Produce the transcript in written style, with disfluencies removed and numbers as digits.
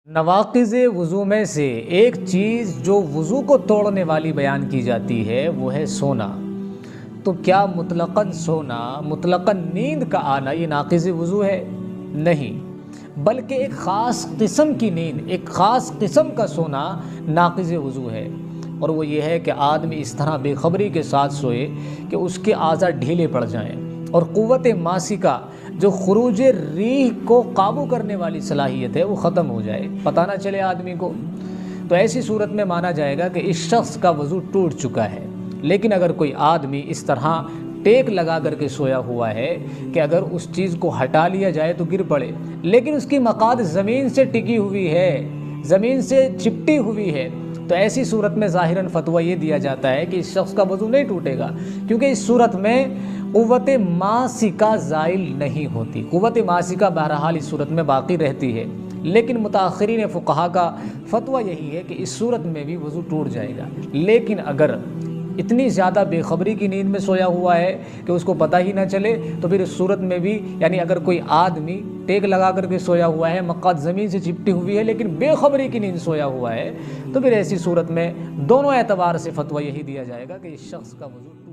نواقض وضو میں سے ایک چیز جو وضو کو توڑنے والی بیان کی جاتی ہے وہ ہے سونا۔ تو کیا مطلقاً سونا، مطلقاً نیند کا آنا یہ ناقض وضو ہے؟ نہیں، بلکہ ایک خاص قسم کی نیند، ایک خاص قسم کا سونا ناقض وضو ہے، اور وہ یہ ہے کہ آدمی اس طرح بے خبری کے ساتھ سوئے کہ اس کے اعضاء ڈھیلے پڑ جائیں اور قوت ماسکہ جو خروج ریح کو قابو کرنے والی صلاحیت ہے وہ ختم ہو جائے، پتہ نہ چلے آدمی کو۔ تو ایسی صورت میں مانا جائے گا کہ اس شخص کا وضو ٹوٹ چکا ہے۔ لیکن اگر کوئی آدمی اس طرح ٹیک لگا کر کے سویا ہوا ہے کہ اگر اس چیز کو ہٹا لیا جائے تو گر پڑے، لیکن اس کی مقعد زمین سے ٹکی ہوئی ہے، زمین سے چپٹی ہوئی ہے، تو ایسی صورت میں ظاہراً فتویٰ یہ دیا جاتا ہے کہ اس شخص کا وضو نہیں ٹوٹے گا، کیونکہ اس صورت میں قوت ماسکہ زائل نہیں ہوتی، قوت ماسکہ بہرحال اس صورت میں باقی رہتی ہے۔ لیکن متاخرین فقہا کا فتویٰ یہی ہے کہ اس صورت میں بھی وضو ٹوٹ جائے گا۔ لیکن اگر اتنی زیادہ بے خبری کی نیند میں سویا ہوا ہے کہ اس کو پتہ ہی نہ چلے، تو پھر اس صورت میں بھی، یعنی اگر کوئی آدمی ٹیک لگا کر کے سویا ہوا ہے، مقعد زمین سے چپٹی ہوئی ہے لیکن بے خبری کی نیند سویا ہوا ہے، تو پھر ایسی صورت میں دونوں اعتبار سے فتویٰ یہی دیا جائے گا کہ اس شخص کا وضو